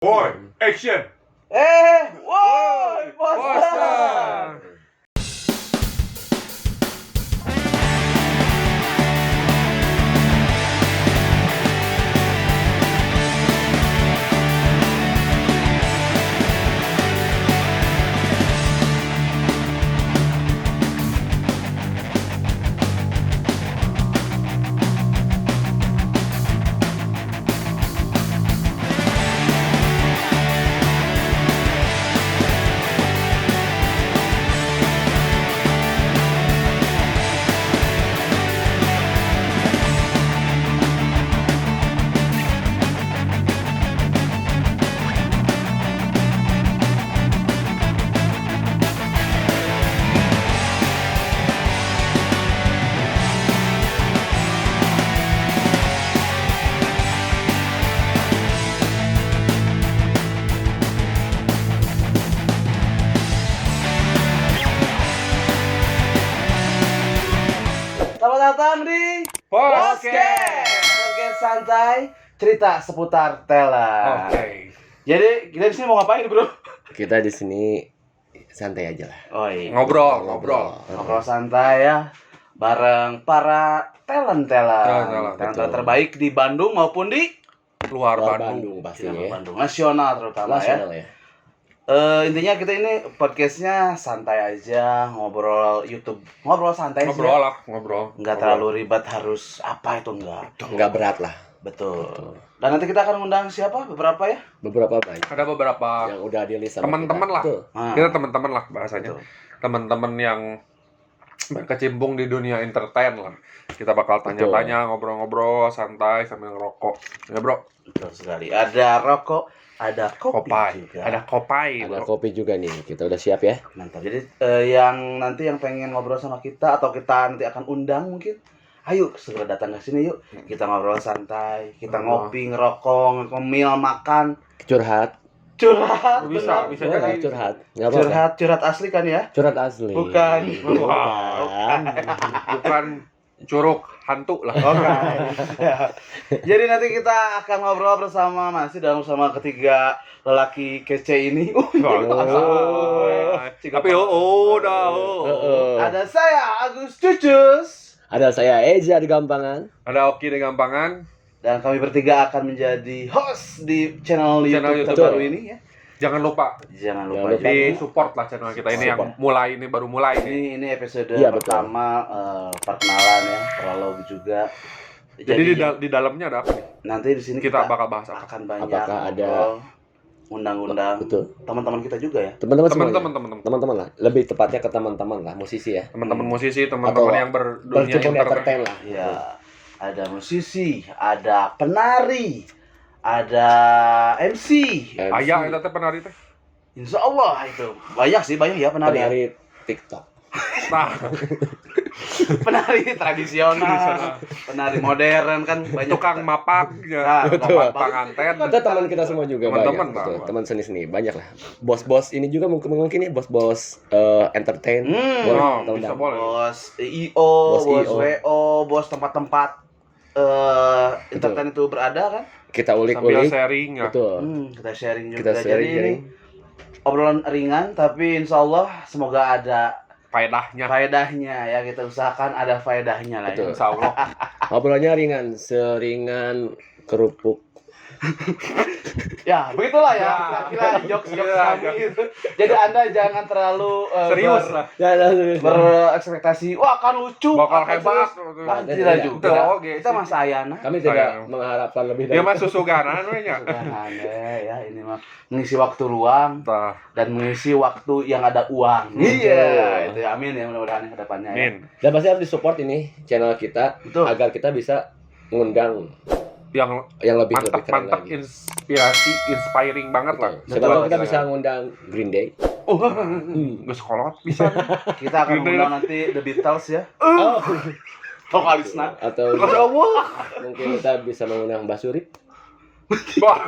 Boy, action! Woi, poster. Selamat datang di Podcast Santai, cerita seputar Tela. Oke. Jadi kita di sini mau ngapain, Bro? Kita di sini santai aja lah. Oh iya. Ngobrol. Santai ya, bareng para talent terbaik di Bandung maupun di Luar Luar Bandung. pastinya ya. Bandung nasional terutama Nasional ya. ya. Intinya kita ini podcastnya santai aja, ngobrol YouTube, ngobrol santai sih. Ngobrol Ya. lah, ngobrol. Nggak terlalu ribet harus apa itu enggak. Enggak berat lah. Betul. Dan nanti kita akan undang siapa? Beberapa ya? Beberapa banyak Ada beberapa yang udah di list sama teman-teman kita. lah. Betul. Nah, Kita teman-teman lah bahasanya. betul. Teman-teman yang berkecimpung di dunia entertain lah. Kita bakal tanya-tanya, ngobrol-ngobrol, santai sambil ngerokok. Ya, Bro. Betul sekali. Ada rokok, ada kopi Kopai. juga. Ada kopai, Ada Bro. kopi juga nih. Kita udah siap ya. Mantap. Jadi yang nanti yang pengen ngobrol sama kita atau kita nanti akan undang mungkin, ayo segera datang ke sini yuk. Kita ngobrol santai, kita ngopi, ngerokok, ngemil, makan, Curhat. curhat. Bisa, benar. bisa Boleh, jadi. curhat. Enggak apa-apa. Curhat asli kan ya? Curhat asli. Bukan. Bukan. Bukan curug hantu lah. Oke. Jadi nanti kita akan ngobrol masih bersama ketiga lelaki kece ini. Tapi udah. Ada saya Agus Cucus Ada saya Eza di Gampangan. Ada Oki di Gampangan. dan kami bertiga akan menjadi host di channel YouTube YouTube. terbaru ini ya. Jangan lupa Jangan Jangan lupa. lupa. di support lah channel kita ini yang mulai ini baru mulai ini. Ini episode Iya, betul. pertama perkenalan ya, prolog juga. Jadi di dalamnya ada apa nih? nanti di sini Kita bakal bahas apa? akan banyak Apakah ada ngobrol, undang-undang Betul. teman-teman kita juga ya. Teman-teman semuanya. Teman-teman Teman-teman lah. Lebih tepatnya ke teman-teman lah, musisi ya. teman-teman musisi, teman-teman Atau yang berdunia Berkecimpung di entertain entertain. lah. Iya. Ada musisi, ada penari, ada MC. Ayah eta teh penari teh. Insya Allah itu banyak ya penari. Penari TikTok. Nah, Penari tradisional, penari modern kan banyak. tukang mapak Nah, ya. tukang mapak. Penganten. Itu teman kita semua juga Teman-teman banyak. lah. Betul. Teman seni banyak lah. Bos-bos ini juga mungkin ya bos-bos entertain. Boleh Oh, kita bisa undang. boleh. Bos IO, Bos bos IO. WO, bos tempat-tempat entertain itu berada kan. Kita Sambil ulik-ulik. sharing ya. Betul. Kita sharing juga. Kita Jadi sharing. ini obrolan ringan tapi insya Allah semoga ada Faedahnya. faedahnya ya, kita usahakan ada faedahnya lah ya. Betul. Insya Allah. Ngobrolnya ringan, seringan kerupuk. Ya, begitulah ya. Ya. Kira-kira jokes Ya, kami itu. Jadi Anda jangan terlalu Serius lah. Ya, berekspektasi, wah kan lucu, Bakal akan hebat. serius. Ah, Tidak, tidak tidak. juga. Tidak, oke. Kita mah sayana. kami tidak Sayang. mengharapkan lebih Dia dari mah susuganan we nya. Ya, ini mah mengisi waktu luang Tah, dan mengisi waktu yang ada uang. Iya, itu amin ya, mudah-mudahan ke depannya ya. Min. Dan pasti harus disupport ini channel kita Betul. agar kita bisa mengundang Yang yang lebih keren mantap lagi. inspirasi, inspiring banget lah. Siapa tahu kita bisa ngundang Green Day. Oh, Nggak sekolot bisa. kita akan Gini. undang nanti The Beatles ya. Oh. Vokalisnya. Atau Masya Allah. mungkin kita bisa mengundang Basurip. Wah,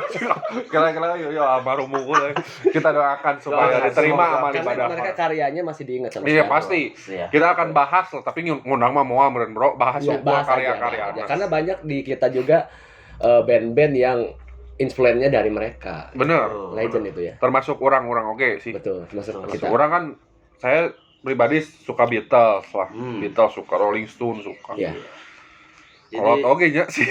kira-kira yuk baru mukul. Kita doakan supaya Doakan, diterima semoga. amal Karena ibadah. mereka karyanya masih diingat sama Iya sekarang. pasti. Iya. Kita akan bahas lah, tapi ngundang mah moal meureun, Bro. Bahas Iya, semua bahas aja, karya-karya. bahas aja. Karena banyak di kita juga band-band yang influence-nya dari mereka. Bener. Legend itu ya. Termasuk orang-orang oke sih. Betul, termasuk Termasuk kita. orang kan, saya pribadi suka Beatles lah. Beatles suka, Rolling Stone suka. Iya. Kalau oke nya sih,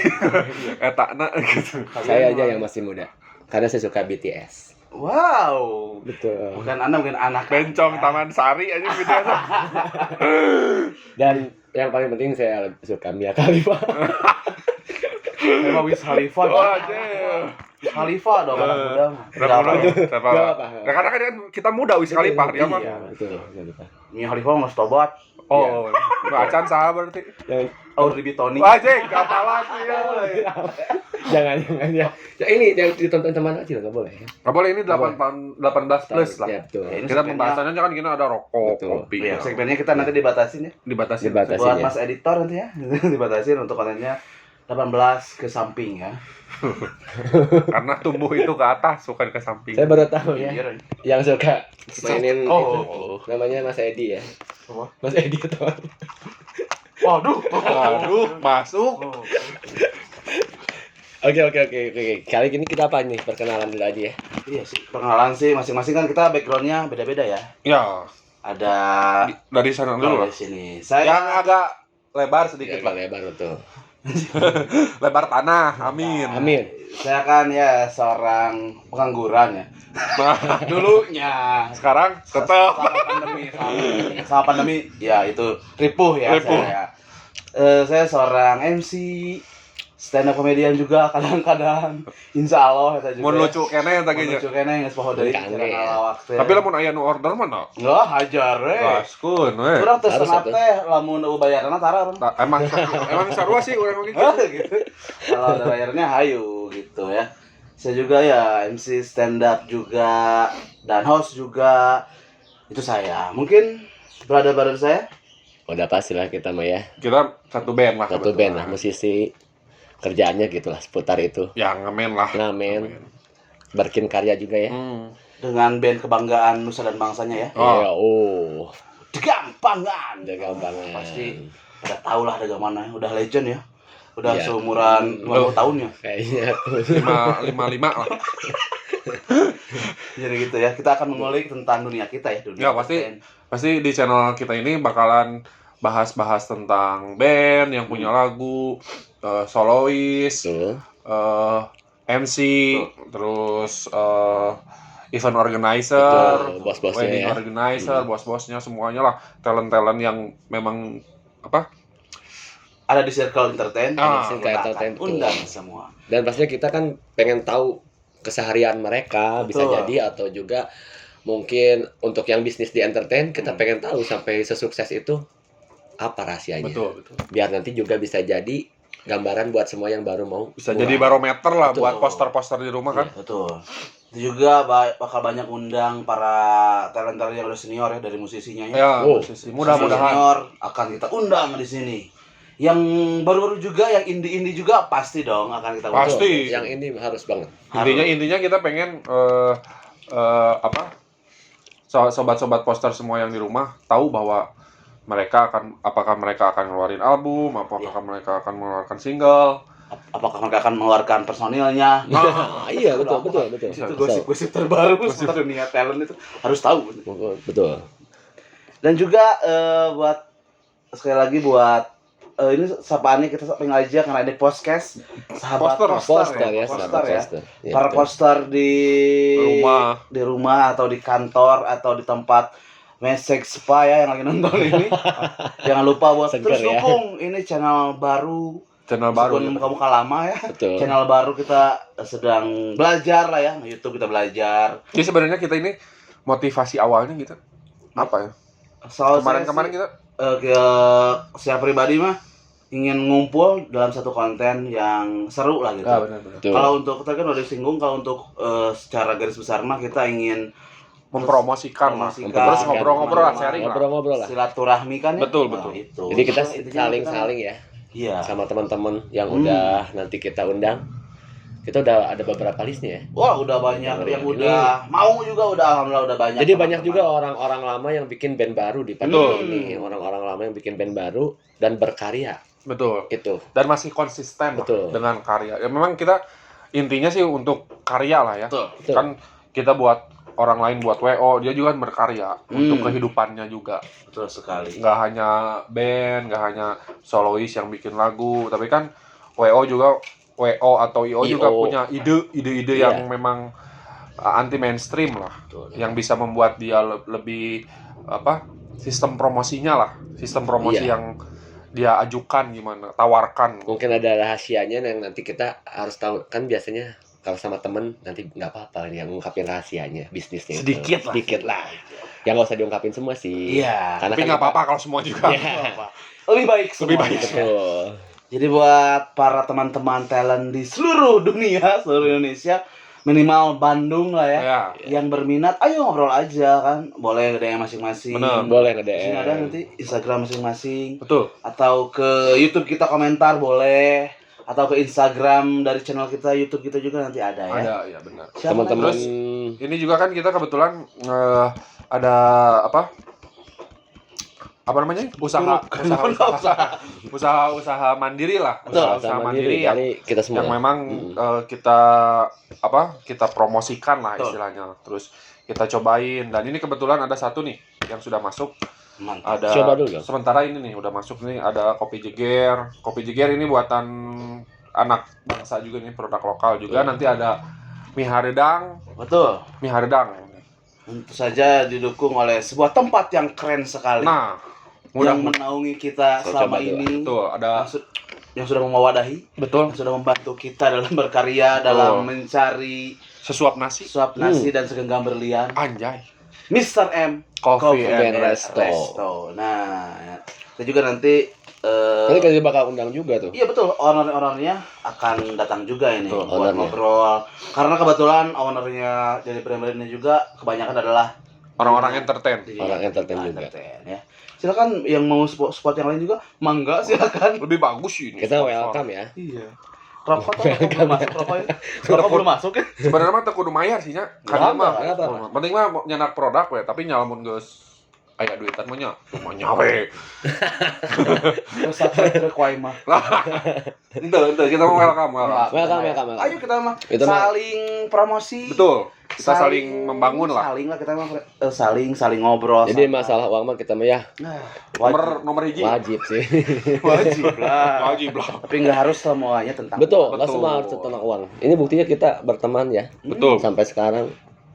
etakna gitu. Saya aja yang masih muda. Karena saya suka BTS. Wow. Betul. Bukan Anda, mungkin anak. Bencong Taman Sari aja BTS. Dan yang paling penting saya suka Mia Khalifa. Memang Wiz Khalifa. Wah, aja. Wiz Khalifa dong anak muda. Berapa orang? Siapa? Gak apa-apa. Nah, karena kan kita muda Wiz Khalifa dia mah. Iya, betul. Gak lupa. Mia Khalifa mas tobat. Oh, Acan sah berarti. Oh, Ribi Tony. Wah, Jeng, kapalan sih ya. Jangan ya. Ya ini yang ditonton teman aja nggak boleh ya. Nggak boleh, ini 18 plus lah. Ya, betul. Ya, ini Kita segmennya- pembahasannya kan kita ada rokok, Betul. kopi. Iya, ya. segmennya kita nanti dibatasin ya. Dibatasi. Dibatasi. Buat ya. Mas editor nanti ya. Dibatasin untuk kontennya 18 ke samping ya. Karena tumbuh itu ke atas, bukan ke samping. Saya baru tahu ya. Iya. Yang suka mainin Oh. itu. Namanya Mas Edi ya. Apa? Mas Edi atau Waduh. Aduh, masuk. Oh. Oke. Kali ini kita apa nih? Perkenalan dulu aja ya. Iya sih, pengenalan sih masing-masing kan kita backgroundnya beda-beda ya. Ya, Ada dari sana dulu lah. dari sini. Saya Yang agak lebar sedikit Ya, lah. lebar betul. Lebar tanah, amin. Amin. Saya kan ya seorang pengangguran ya. Nah, Dulunya sekarang tetap. sama pandemi ya itu ripuh ya Ripuh. saya. Saya seorang MC, stand up comedian juga kadang-kadang. Insya Allah kita juga. Mau lucu kene Mun taginya. lucu kene geus poho deui Kangen. cara ngalawak teh. Tapi lamun aya nu order mana? enggak hajar we. Gaskun we. Urang teu Harus senat atuh. teh lamun eueuh bayarna tara urang. Emang sarua sih urang gitu. Gitu. Kalau ada bayarnya hayu gitu ya. Saya juga ya MC stand up juga dan host juga. Itu saya. Mungkin brother saya. Udah pastilah kita mah ya. Kita satu band lah. Satu band lah, musisi. Kerjaannya gitulah seputar itu. Ya ngemen lah. Ngamen. Bikin karya juga ya. Dengan band kebanggaan Nusa dan Bangsanya ya. Oh. Ya, oh. Gampangan. Udah gampangan. Pasti udah tau lah ada mana. Udah legend ya. Udah Iya. seumuran 50 tahun ya. Kayaknya tuh. 555 lah. Jadi gitu ya. Kita akan mengulik tentang dunia kita ya. Dunia Ya, pasti. band. Pasti di channel kita ini bakalan bahas-bahas tentang band yang punya lagu, solois, Tuh. MC, terus event organizer, Betul, bos-bosnya wedding ya. organizer, bos-bosnya semuanya lah, talent-talent yang memang apa? Ada di Circle Entertain. Ah, Kita Circle akan Entertain, betul. undang semua. Dan pastinya kita kan pengen tahu keseharian mereka, bisa Betul. jadi atau juga mungkin untuk yang bisnis di entertain kita pengen tahu sampai sesukses itu apa rahasianya. Betul, betul. Biar nanti juga bisa jadi gambaran buat semua yang baru mau. Bisa mulai. jadi barometer lah Betul. buat poster-poster di rumah kan. Betul. Itu juga bakal banyak undang para talent-talent yang udah senior ya dari musisinya ya. Ya, Oh, musisi. Mudah-mudahan. Senior akan kita undang di sini. Yang baru-baru juga, yang indie-indie juga pasti dong akan kita undang. Pasti. Yang ini harus banget. Intinya kita pengen apa? Sobat-sobat poster semua yang di rumah tahu bahwa apakah mereka akan ngeluarin album, apakah mereka akan mengeluarkan single. Apakah mereka akan mengeluarkan personilnya? Nah, iya betul. Itu gosip-gosip terbaru seputar dunia talent itu harus tahu. Betul. Dan juga buat sekali lagi buat ini sapaannya kita pengen aja karena ada podcast sahabat Poster ya, poster sahabat ya. poster. Ya, Para betul. poster di Rumah. atau di kantor atau di tempat mesek spa ya yang lagi nonton ini. Jangan lupa buat Seger terus ya. dukung ini channel baru. Channel baru. Meskipun muka-muka lama ya. Betul. Channel baru kita sedang belajar lah ya. YouTube kita belajar. Jadi sebenarnya kita ini motivasi awalnya gitu. Apa ya? Soal Kemarin kita saya pribadi mah ingin ngumpul dalam satu konten yang seru lah gitu. benar-benar. Betul. Kalau untuk kita kan udah disinggung kalau untuk secara garis besar mah kita ingin Mempromosikan lah. Mempromosikan. Terus ngobrol-ngobrol lah, Teman-teman. sharing lah. Ngobrol-ngobrol lah. silaturahmi kan ya. Betul, Nah, betul. itu. Jadi kita Intinya saling-saling ya Iya. sama teman-teman yang udah nanti kita undang. Kita udah ada beberapa listnya ya. Wah, udah banyak Betul. yang Ini- udah mau juga udah alhamdulillah udah banyak. Jadi banyak teman-teman. juga orang-orang lama yang bikin band baru di Betul. pandemi ini. Orang-orang lama yang bikin band baru dan berkarya. Betul. Itu. Dan masih konsisten lah Betul. dengan karya. Ya memang kita intinya sih untuk karya lah ya. Betul. Betul. Kan kita buat orang lain buat WO, dia juga kan berkarya untuk Hmm. kehidupannya juga. Betul sekali. Nggak hanya band, nggak hanya solois yang bikin lagu, tapi kan WO juga WO atau IO juga IO. punya ide-ide Iya. yang memang anti mainstream lah, Betul. yang bisa membuat dia lebih apa? Sistem promosinya lah, sistem promosi Iya. yang dia ajukan gimana, tawarkan. Mungkin ada rahasianya yang nanti kita harus tahu. Kan biasanya kalau sama temen nanti nggak apa-apa yang ngungkapin rahasianya bisnisnya itu. Sedikit lah. Ya nggak usah diungkapin semua sih. Iya. Karena Tapi kan nggak kita- apa-apa kalau semua juga. Iya. Lebih baik Lebih baik. semuanya. Betul. Jadi buat para teman-teman talent di seluruh dunia, seluruh Indonesia, minimal Bandung lah ya, Ya, yang berminat, ayo ngobrol aja kan, boleh DM masing-masing. Bener. Boleh Di sini ada nge-DM. nanti Instagram masing-masing, betul. atau ke YouTube kita komentar boleh, atau ke Instagram dari channel kita, YouTube kita juga nanti ada ya. Ada, ya benar. Siapa Teman-teman lagi? Ini juga kan kita kebetulan ada apa namanya? Usaha mandiri lah. Betul, Usaha mandiri yang dari kita semua. memang kita kita promosikan lah Betul. istilahnya. Terus kita cobain, dan ini kebetulan ada satu nih yang sudah masuk. Mantap. Ada Coba dulu dong. sementara ini nih udah masuk nih, ada kopi jeger. Kopi jeger ini buatan anak bangsa juga nih, produk lokal juga. Nanti ada mie haredang, Betul. Tentu saja didukung oleh sebuah tempat yang keren sekali. Nah, yang mudah-mudahan menaungi kita Saya selama coba dulu. ini. betul ada Yang sudah memwadahi, betul yang sudah membantu kita dalam berkarya, dalam mencari sesuap nasi. suap nasi dan segenggam berlian. Anjay. Mr. M Coffee and Resto. Nah, kita juga nanti Nanti kita bakal undang juga tuh. iya betul, owner-ownernya akan datang juga ini Betul, buat ownernya. ngobrol. Karena kebetulan ownernya dari brand-brandnya juga kebanyakan adalah Orang-orang entertain. Orang entertain juga. entertain, ya. Silakan yang mau spot yang lain juga, mangga silakan. Lebih bagus sih ini. Kita sponsor. welcome ya. Iya. Rokok tuh belum masuk rokoknya. Rokok belum masuk ya. Sebenarnya mah teu kudu mayar sih nya. Nggak Karena mah apa-apa. penting mah nyenak produk we, tapi nyalamun geus aya duitan mah nya. Cuma nyawe. Terus subscribe kuai mah. Ente kita mau welcome. Welcome. Ayo kita mah Itu mah- saling promosi. Betul. Kita saling membangun lah. Saling lah kita mah saling ngobrol. Jadi santai. masalah uang mah kita mah ya Nah, Nomor hiji. wajib sih. wajib lah. Wajib lah. Tapi nggak harus semuanya tentang Betul, nggak Betul. semua harus tentang uang. Ini buktinya kita berteman ya. Betul. Sampai sekarang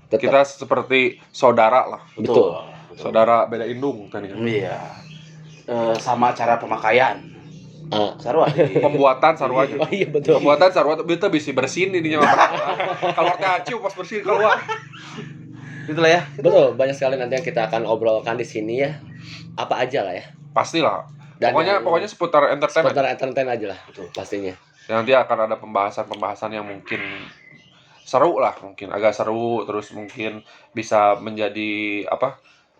tetap. Kita seperti saudara lah. Betul. Saudara beda indung tadi. Iya. Sama cara pemakaian. Ah. Sarua. Pembuatan sarua aja. Oh iya betul. Pembuatan sarua kita bisa bersihin ini nya. Kalau teh aciu pas bersihin keluar. Itulah ya. Betul, banyak sekali nanti yang kita akan obrolkan di sini ya. Apa aja lah ya. Pastilah. Dan yang Pokoknya seputar entertainment. seputar entertain aja lah. Betul. Pastinya. Nanti akan ada pembahasan yang mungkin seru lah, mungkin agak seru, terus mungkin bisa menjadi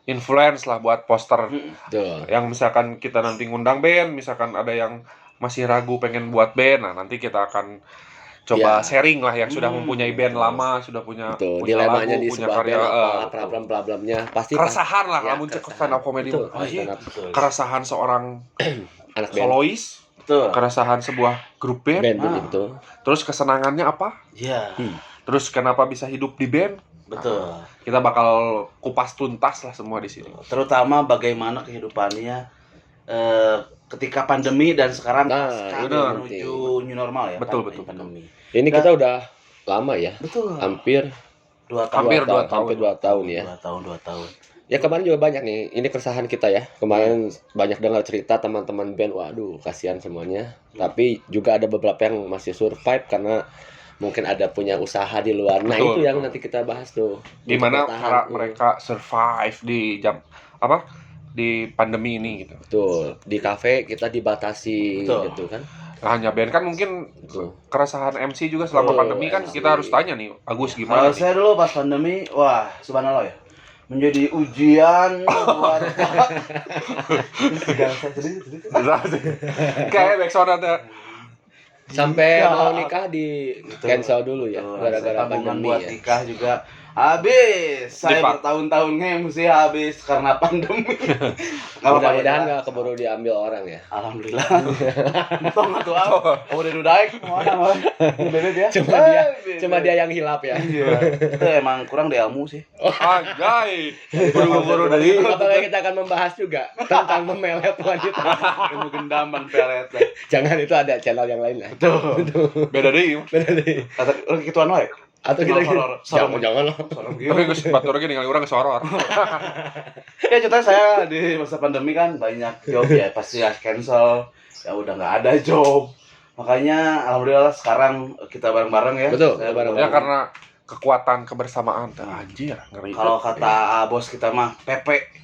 influence lah buat poster. Betul. Yang misalkan kita nanti ngundang band, misalkan ada yang masih ragu pengen buat band, nah nanti kita akan coba Ya. sharing lah yang sudah mempunyai band lama, sudah punya Betul. punya Dilemanya lagu, di punya sebuah karya, band apa, betul. problem-problemnya pasti Keresahan lah, Ya, lamun cek keresahan. stand up comedy. Betul. Oh, iya. Betul. Keresahan seorang anak band. solois, Betul. keresahan sebuah grup band, Band Ah. begitu. terus kesenangannya apa? Iya. Terus kenapa bisa hidup di band? Betul. Kita bakal kupas tuntas lah semua di sini. Terutama bagaimana kehidupannya ketika pandemi dan sekarang Nah, pasca benar. menuju new normal ya. Betul, pandemi. betul. Pandemi. Ini kita udah lama ya. Betul. Hampir 2 tahun. Hampir 2 tahun. Hampir 2 tahun ya. 2 tahun. Ya kemarin juga banyak nih. Ini keresahan kita ya. Kemarin banyak dengar cerita teman-teman band. Waduh, kasihan semuanya. Tapi juga ada beberapa yang masih survive karena mungkin ada punya usaha di luar. Nah, Betul, itu yang betul. nanti kita bahas tuh. Gimana Untuk bertahan. cara mereka survive di di pandemi ini gitu. Betul. Di kafe kita dibatasi Betul. gitu kan. Nah, hanya band kan mungkin Betul. keresahan MC juga selama Betul, pandemi kan MC. kita harus tanya nih, Agus Kalau gimana nih? saya dulu pas pandemi, wah, subhanallah ya. Menjadi ujian buat Jangan saya sedih. Kayak backsound ada. Sampai Nikah. mau nikah di cancel dulu ya Betul. gara-gara Tabungan pandemi buat ya. nikah juga Habis. Saya Dipak. bertahun-tahun nge-MC habis karena pandemi. Nggak apa-apa, Mudah-mudahan ya. nggak keburu diambil orang ya. Alhamdulillah. Tong atuh ah. Udah dudaek mana mah. Ini beda dia. Cuma dia yang hilap ya. Iya. Itu emang kurang di ilmu sih. Anjay. Buru-buru dari Apalagi kita akan membahas juga tentang memelet wanita. Ilmu gendam ban pelet. Jangan, itu ada channel yang lain lah. Tuh. beda deui. Bener deh. Kata gituan wae. Atau kita Horor. jangan lah. Tapi geus batur lagi ningali urang geus horor. Ya contohnya saya di masa pandemi kan banyak job ya pasti ya cancel. Ya udah nggak ada job. Makanya alhamdulillah sekarang kita bareng-bareng ya. Betul, Saya bareng-bareng. Ya karena kekuatan kebersamaan. Anjir, ngeri. Kalau kata bos kita mah Pepe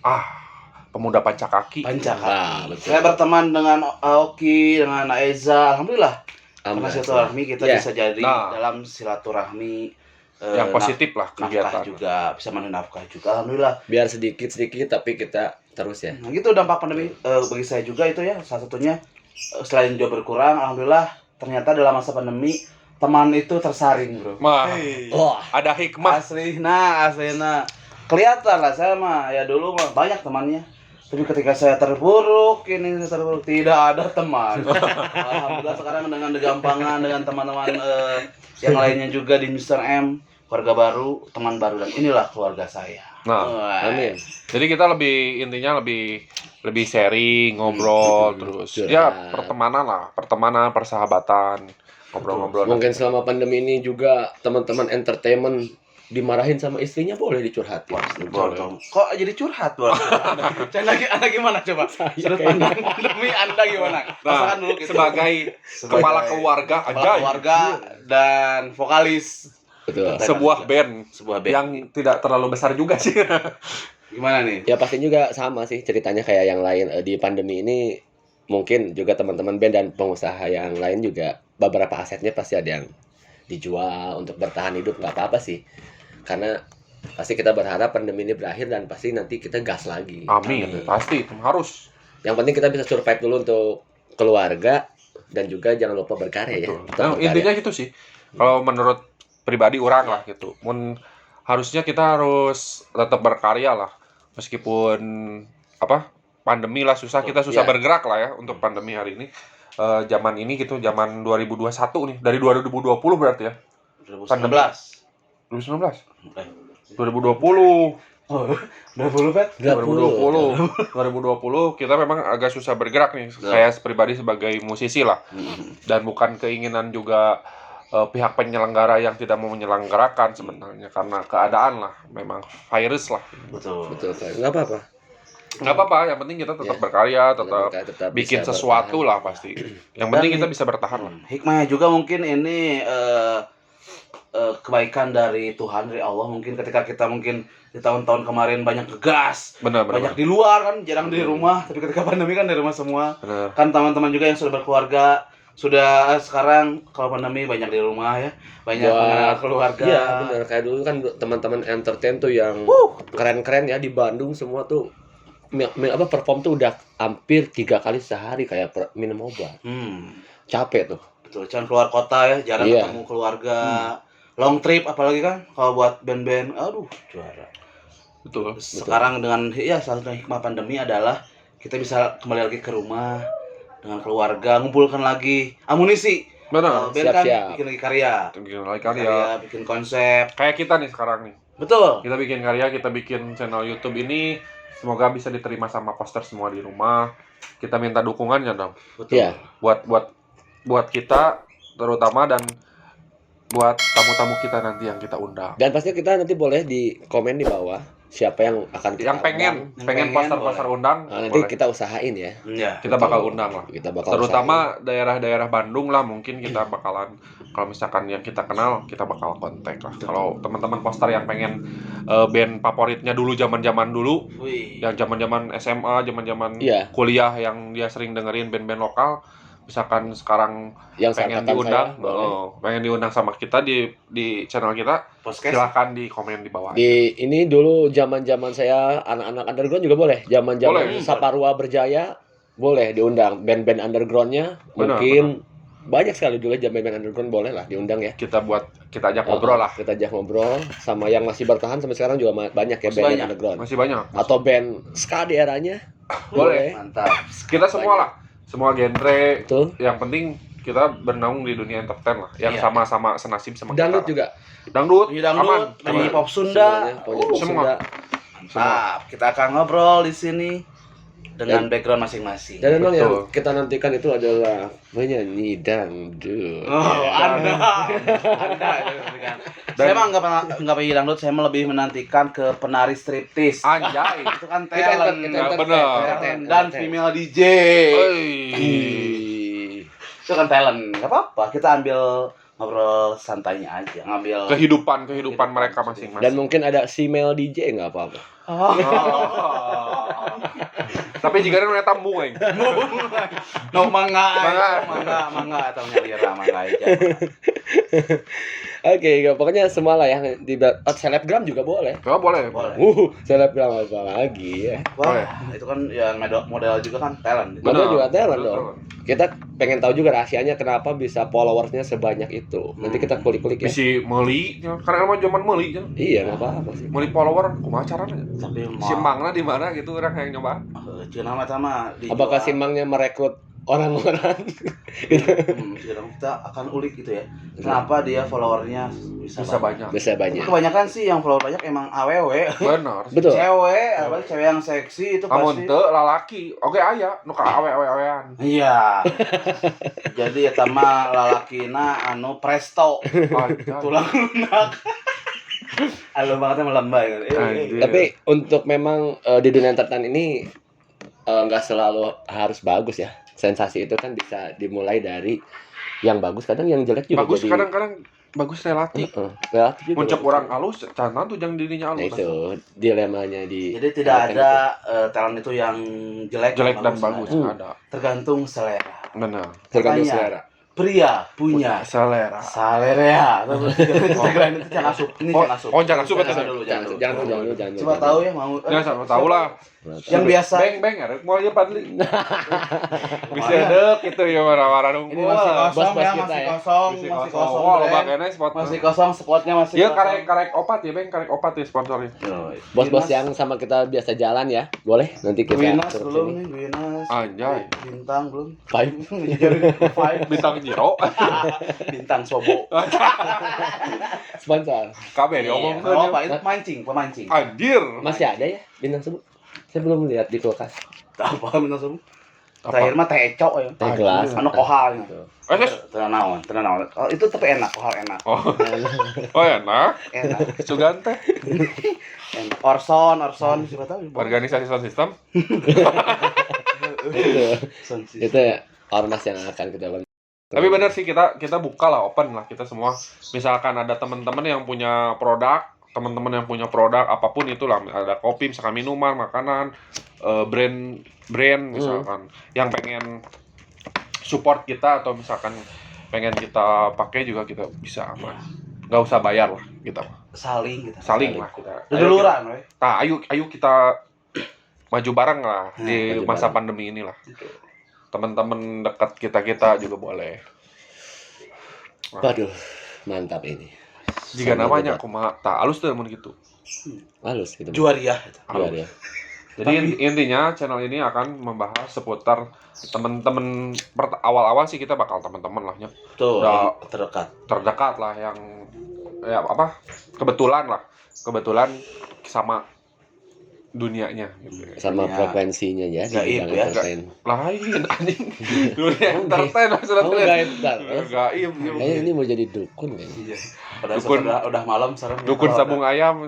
Pemuda pancakaki. Nah, Pancakaki. betul. Saya berteman dengan Oki, dengan Eza, alhamdulillah. Karena silaturahmi kita Ya. bisa jadi Nah. dalam silaturahmi Yang positif lah nafkah kegiatan. juga, bisa menafkah juga, alhamdulillah. Biar sedikit-sedikit tapi kita terus ya. Nah gitu dampak pandemi bagi saya juga itu ya salah satunya selain job berkurang, alhamdulillah ternyata dalam masa pandemi teman itu tersaring bro. Mah, Wah, ada hikmah. Asli nah kelihatan lah saya mah ya dulu mah banyak temannya. Tapi ketika saya terpuruk, tidak ada teman. Alhamdulillah sekarang dengan gampangan dengan teman-teman yang lainnya juga di Mr. M, keluarga baru, teman baru dan inilah keluarga saya. Nah, Wah. amin. jadi kita intinya lebih sharing, ngobrol terus. Curhat. Ya, pertemanan lah, pertemanan, persahabatan, ngobrol-ngobrol. Mungkin selama pandemi ini juga teman-teman entertainment dimarahin sama istrinya boleh dicurhatin. Boleh. Kok jadi curhat, Bos? Anda gimana coba? Sudut pandang pandemi Anda gimana? Rasakan dulu kita. sebagai kepala keluarga kepala aja keluarga dan vokalis Betul. sebuah band sebuah band. yang tidak terlalu besar juga sih. Gimana nih? Ya pasti juga sama sih ceritanya kayak yang lain. Di pandemi ini mungkin juga teman-teman band dan pengusaha yang lain juga beberapa asetnya pasti ada yang dijual untuk bertahan hidup, nggak apa-apa sih. Karena pasti kita berharap pandemi ini berakhir dan pasti nanti kita gas lagi. Amin, pasti itu harus. Yang penting kita bisa survive dulu untuk keluarga dan juga jangan lupa berkarya ya. Betul. Tetap Nah, berkarya. intinya gitu sih. Kalau menurut pribadi orang lah gitu. Harusnya kita harus tetap berkarya lah. Meskipun pandemi lah susah, kita susah Ya. bergerak lah ya untuk pandemi hari ini. Zaman ini gitu, zaman 2021 nih. Dari 2020 berarti ya. 2019. 2019. 2020. Oh, 20 Pet? 2020 kita memang agak susah bergerak nih. Saya pribadi sebagai musisi lah, dan bukan keinginan juga pihak penyelenggara yang tidak mau menyelenggarakan sebenarnya, karena keadaan lah, memang virus lah. Betul. Betul, Pak. Nggak apa-apa. Nggak apa-apa, yang penting kita tetap Ya. berkarya, tetap Tetap bikin bisa sesuatu bertahan. lah pasti. Yang penting kita bisa bertahan lah. Hikmahnya juga mungkin ini kebaikan dari Tuhan, dari Allah. Mungkin ketika kita mungkin di tahun-tahun kemarin banyak ngegas, Benar. banyak di luar kan, jarang di rumah. Tapi ketika pandemi kan di rumah semua. Benar. Kan teman-teman juga yang sudah berkeluarga, sudah sekarang kalau pandemi banyak di rumah ya, banyak Wah. mengenal keluarga. Iya, benar. Kayak dulu kan teman-teman entertain tuh yang keren-keren ya di Bandung semua tuh perform tuh udah hampir 3 kali sehari kayak minum obat. Capek tuh. Betul, jangan keluar kota ya, jarang Iya. ketemu keluarga. Long trip apalagi kan kalau buat band-band, aduh juara. Betul. Sekarang dengan ya salah satu hikmah pandemi adalah kita bisa kembali lagi ke rumah dengan keluarga, ngumpulkan lagi amunisi. Benar. Band kan Siap-siap. bikin lagi karya. Bikin lagi karya. Bikin konsep. Kayak kita nih sekarang nih. Betul. Kita bikin karya, kita bikin channel YouTube ini, semoga bisa diterima sama poster semua di rumah. Kita minta dukungannya dong. Betul. Iya. Buat kita terutama, dan buat tamu-tamu kita nanti yang kita undang. Dan pasti kita nanti boleh di komen di bawah siapa yang akan kita Yang pengen Yang poster-poster undang, undang. Nah, nanti boleh. kita usahain ya. Iya. Kita bakal undang lah. Kita bakal Terutama daerah-daerah Bandung lah, mungkin kita bakalan, kalau misalkan yang kita kenal, kita bakal kontak lah. Kalau teman-teman poster yang pengen band favoritnya dulu, zaman-zaman dulu, Wih. yang zaman-zaman SMA, zaman-zaman Iya. kuliah yang dia sering dengerin band-band lokal, misalkan sekarang yang pengen angkatan diundang, saya, boleh. pengen diundang sama kita di channel kita, Podcast. silakan di komen di bawah. Di ini dulu zaman-zaman saya anak-anak underground juga boleh. Zaman-zaman Boleh. Saparua Berjaya boleh diundang band-band undergroundnya. Benar, Mungkin banyak sekali dulu aja band underground, boleh lah diundang ya. Kita ajak ngobrol lah. Kita ajak ngobrol sama yang masih bertahan sampai sekarang juga banyak ya Masih band banyak. underground. Masih banyak. Atau band ska di eranya. Boleh. Mantap. Kita semua lah, semua genre. Betul. Yang penting kita bernaung di dunia entertain lah, yang Iya. sama-sama senasib sama Dangdut kita. juga. Dangdut, Ini dangdut, aman. penyanyi Aman. pop Sunda. Semuanya, pokoknya pop semua. Sunda. Mantap. Kita akan ngobrol di sini dengan background masing-masing. Dan memang yang Betul. kita nantikan itu adalah penyanyi dangdut. Oh, Anda. Saya emang nggak pengen dangdut, saya mah lebih menantikan ke penari striptis. Anjay. Itu kan Kita talent, entertain, bener. talent dan female DJ. Itu kan talent, nggak apa-apa. Kita ambil ngobrol santainya aja, ngambil. Kehidupan mereka Dan masing-masing. mungkin ada female DJ nggak apa-apa. Oh. Tapi jika ada tamu eng. No mangga Mangga. atau nyalira mangga aja. Oke, pokoknya semua lah ya di selebgram juga boleh. Oh, boleh. Boleh. Selebgram apa lagi ya? Wah, itu kan yang model juga kan talent. Model juga talent Bener. dong. Kita pengen tahu juga rahasianya kenapa bisa followersnya sebanyak itu. Nanti kita kulik-kulik ya. Bisa meuli, karena emang zaman meuli ya. Iya, nggak apa-apa sih. Meuli follower, kumaha caranya? Tapi Si Mangna di mana gitu orang yang nyoba. Cina mah sama Apakah Simangnya merekrut orang-orang? kita akan ulik gitu ya. Kenapa dia followernya Bisa bisa banyak. Bisa Tapi banyak. kebanyakan sih yang follower banyak emang AWW. Benar. Betul. Cewek yang seksi itu Kamu pasti. ente lalaki, oke aya, nu ka awe-awean. Iya. Jadi eta mah lalakina anu presto, tulang lunak. Halo banget emang lembay kan. Anjir. Tapi untuk memang di dunia entertain ini nggak selalu harus bagus ya. Sensasi itu kan bisa dimulai dari yang bagus, kadang yang jelek juga Bagus jadi. kadang-kadang bagus relatif. Relatif juga. Muncul orang halus, cantan tuh jangan dirinya Nah halus. itu dilemanya di. Jadi tidak ada talent itu yang jelek, Jelek dan nggak bagus Hmm. ada. Tergantung selera. Benar. Tergantung Makanya, selera. Pria punya Selera. selera. Instagram itu jangan asup. Ini jangan asup. jangan asup, Jangan betul. dulu, Jangan dulu. Coba tahu ya mau. Ya sama tahu lah. Yang biasa. Beng ya, mau aja padli. Bisa dek itu ya warna-warna Ini masih kosong Bos-bos ya, kita masih ya. kosong, Masih masih kosong. kosong. Oh, Bren. loba kene spot. Masih kosong, spotnya masih Iya kosong. karek opat ya, Beng, karek opat ya sponsornya. Bos-bos yang sama kita biasa jalan ya, boleh nanti kita Winas suruh belum sini. nih, Winas. Anjay. Bintang belum. Five. Five. Bintang Jiro. Bintang Sobo. Sponsor. Kabeh Iya. diomong Oh, Pak, itu pemancing. Anjir. Masih ada ya bintang sebut? Saya belum lihat di kulkas. Apa bintang Sobo? Apa? Terakhir mah teh ecok ya. Teh gelas. Anu kohal. Ses. Tenang naon. Oh, itu tapi enak, kohal enak. Oh. Oh enak. Enak. Sugan teh. Enak. Orson, siapa tahu. Organisasi sound system. Itu ya ormas yang akan kita bangun. Tapi benar sih kita buka lah, open lah kita semua. Misalkan ada teman-teman yang punya produk, teman-teman yang punya produk apapun itulah, ada kopi, misalkan minuman, makanan, brand misalkan yang pengen support kita atau misalkan pengen kita pakai juga kita bisa aman. Nggak usah bayar lah kita. Saling kita. Saling lah kita. Duluran, we. Nah, ayo kita maju bareng lah di maju masa bareng. pandemi inilah. Teman-teman dekat kita juga boleh. Waduh, mantap ini. Jika Sambil namanya debat. kumaha tah alus teh mun gitu. Halus gitu. Juariah. Juara ya. Jadi intinya channel ini akan membahas seputar teman-teman awal-awal sih kita bakal teman-teman lah ya. Tuh, Udah. terdekat. Terdekat lah yang ya apa? Kebetulan sama dunianya gitu. Sama Ya. frekuensinya ya di Gaib bidang ya. entertain. Lain anjing. Dunia entertain maksudnya. Oh, gaib bentar. Gaib. Kayaknya ini mau jadi dukun kan. Iya. Padahal Dukun. udah malam serem. Dukun sabung ayam.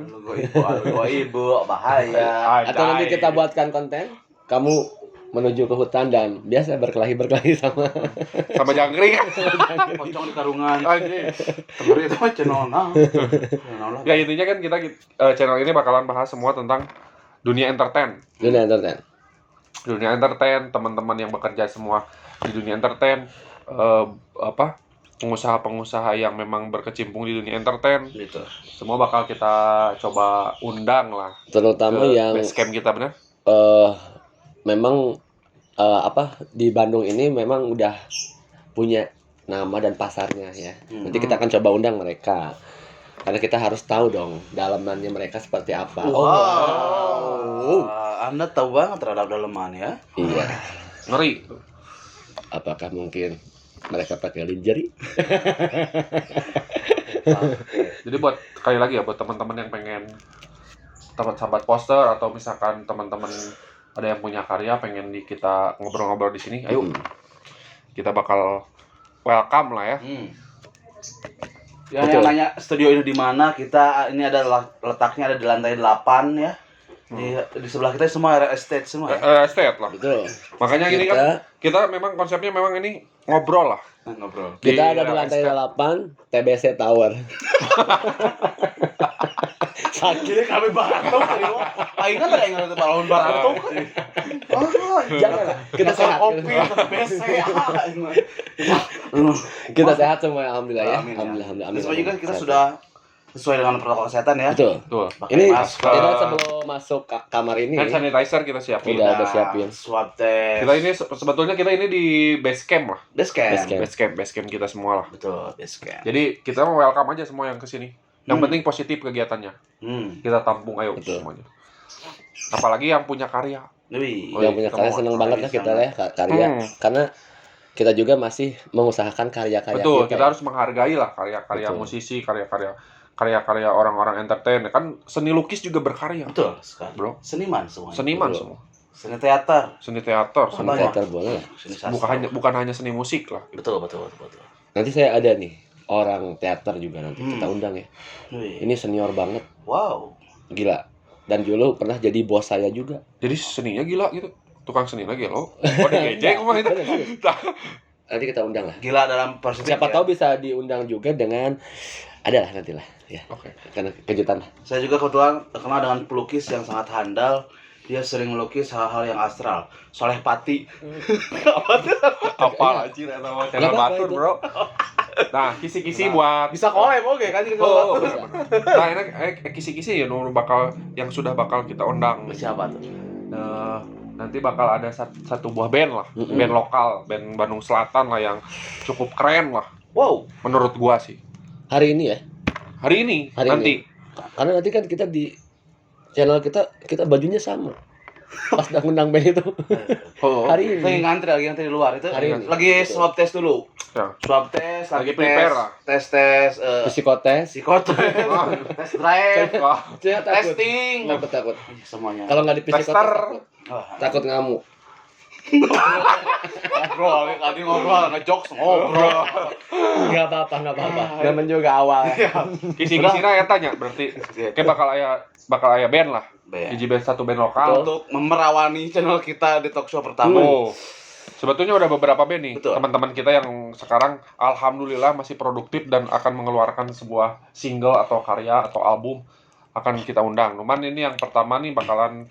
Ibu bahaya. Atau nanti kita buatkan konten, kamu menuju ke hutan dan biasa berkelahi sama jangkrik. Pocong di karungan. Anjing. Temen itu mah channel nah. Ya intinya kan kita channel ini bakalan bahas semua tentang dunia entertain. dunia entertain. Dunia entertain, teman-teman yang bekerja semua di dunia entertain, pengusaha-pengusaha yang memang berkecimpung di dunia entertain, Gitu. semua bakal kita coba undang lah Terutama ke yang base camp kita bener. memang di Bandung ini memang udah punya nama dan pasarnya ya. Nanti kita akan coba undang mereka. Karena kita harus tahu dong dalamannya mereka seperti apa. Wow. Anda tahu banget terhadap daleman ya. Iya. Ngeri. Apakah mungkin mereka pakai lingerie? Jadi buat sekali lagi ya buat teman-teman yang pengen sahabat poster atau misalkan teman-teman ada yang punya karya pengen kita ngobrol-ngobrol di sini, ayo kita bakal welcome lah ya. Yang nanya studio ini di mana, kita ini ada letaknya ada di lantai 8 ya. Di sebelah kita semua area estate semua. Estate lah. Betul. Makanya gini kan kita memang konsepnya memang ini ngobrol lah. Ngobrol. Kita Di ada di area lantai estate. 8 TBC Tower. Sakitnya kami baratok kali. Aing kan ada yang ngerti balon baratok kan. Oh, Janganlah. Kita sehat. kopi BC. Kita sehat semua alhamdulillah ya. Amin, ya. Alhamdulillah. Dan semua juga kita sudah sesuai dengan protokol kesehatan ya. Betul. Tuh. Pakai Ini masker. kita sebelum masuk kamar ini Hand sanitizer kita siapin. Udah siapin. Swab test. Kita ini sebetulnya kita ini di base camp lah. base camp. Base camp. Base camp kita semua lah. Betul, base camp. Jadi kita mau welcome aja semua yang kesini. Yang penting positif kegiatannya. Kita tampung ayo Betul. semuanya. Apalagi yang punya karya. Wih. Oh, Yang punya kita karya mau seneng banget lah kita ya karya. Karena kita juga masih mengusahakan karya-karya Betul, kita. kita harus menghargai lah karya-karya Betul. musisi, karya-karya orang-orang entertain. Kan seni lukis juga berkarya. Betul sekali. Bro. Seniman semua. Seniman Betul. semua. Seni teater. Seni teater, Seni semua. teater boleh lah. Seni sastra. Bukan hanya seni musik lah. Betul. Nanti saya ada nih orang teater juga nanti kita undang ya. Wih. Ini senior banget, Wow. gila. Dan dulu pernah jadi bos saya juga. Jadi seninya gila gitu. Tukang seni lagi lo. Oh, digejek mah itu. Nanti kita undang lah. Gila dalam perspektif. Siapa ya. tahu bisa diundang juga dengan adalah nantilah ya. Oke. Karena kejutan lah. Saya juga kebetulan terkenal dengan pelukis yang sangat handal. Dia sering melukis hal-hal yang astral. Soleh Pati. Apa anjir eta mah channel Nggak apa-apa batur, itu. Bro. Nah, kisi-kisi buat Bisa collab oke kan jadi Oh, kalau nah, ini kisi-kisi ya yang sudah bakal kita undang. siapa tuh? Nanti bakal ada satu buah band lah, Mm-mm. band lokal, band Bandung Selatan lah yang cukup keren lah, Wow. menurut gua sih. Hari ini ya. Hari ini, Hari nanti. Karena nanti kan kita di channel kita bajunya sama. Pas udah ngundang band itu. Oh, Hari Lagi ini. ngantri di luar itu. Hari ini. Lagi swab test dulu. ya. Swab test, Lagi lagi prepare lah. tes Psikotes. psikotes, tes drive, Wah, Saya takut. testing, Takut. semuanya. Kalau nggak di psikotes Tester. takut ngamuk. Ngobrol, tadi ngobrol, ngejokes, ngobrol. Nggak apa-apa. Zaman juga awal. kisi-kisi ya tanya berarti kayak bakal aya band lah. Band. Hiji band satu band lokal. Untuk memerawani channel kita di talk show pertama. Oh. Sebetulnya udah beberapa band nih, Betul. teman-teman kita yang sekarang alhamdulillah masih produktif dan akan mengeluarkan sebuah single atau karya atau album akan kita undang. Cuman ini yang pertama nih bakalan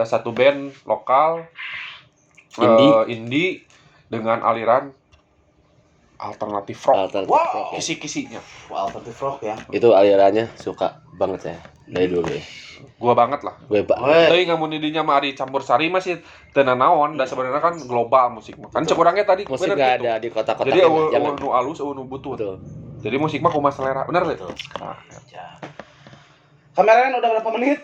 satu band lokal indie dengan aliran alternatif rock. Alternatif Wow. rock ya. Kisi-kisinya. Wah, alternative rock ya. Itu alirannya suka banget saya dari dulu ya. Gua banget lah. Gue Weh. Tapi ngamun didinya mah Ari campur sari masih tenan naon dan sebenarnya kan global musik mah. Kan cekurangnya tadi musik bener nggak gitu. ada di kota-kota. Jadi eueuh nu alus, eueuh nu butut. Betul. Jadi musik mah kumaha selera. Bener Betul. deh. Nah, Ya. Kameranya udah berapa menit?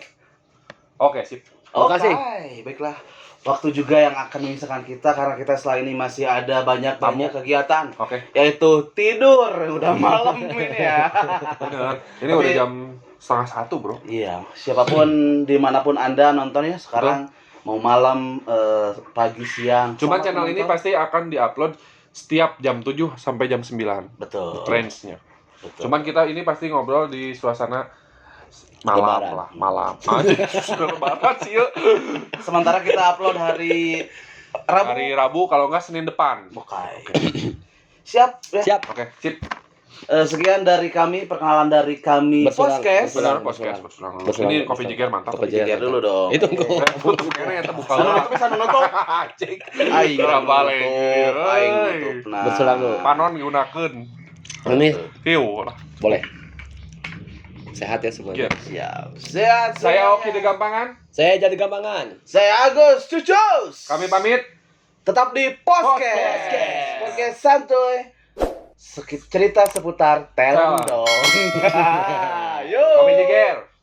oke, sip. Oh, kasih. Baiklah. Waktu juga yang akan memisahkan kita karena kita setelah ini masih ada banyak kegiatan, Oke. yaitu tidur. Udah malam ini ya. Bener. Ini Tapi- udah jam 12:30, Bro. Iya, siapapun dimanapun Anda nontonnya sekarang mau malam, pagi, siang. Cuman selamat channel ini menonton. pasti akan diupload setiap jam 7 sampai jam 9. betul. Range-nya. Betul. Cuman kita ini pasti ngobrol di suasana malam Lebaran. lah, malam. Sudah lebaran sih, yuk. Sementara kita upload hari Rabu. Hari Rabu kalau nggak Senin depan. Oke. Siap ya. Siap. Oke, sip. Sekian dari kami, perkenalan dari kami Bersulang, podcast. Benar, bersulang. podcast. Bersulang. Ini kopi jiger mantap. Kopi Pikir dulu dong. Itu kok. Tutup kene eta buka Sana lah. nutup, sana nutup. Anjing. Aing Ora balik. nutup, aing nutup. Nah. Bersulang dulu. Panon digunakeun. Ini Hiu lah. boleh. Sehat ya semuanya. Iya. Siap. Sehat. Saya Oki de Gampangan. Saya jadi gampangan. Saya Agus Cucus. Kami pamit. Tetap di podcast. Podcast. Podcast santuy. cerita seputar talent Talent. dong. Yo. Kopi Jeger.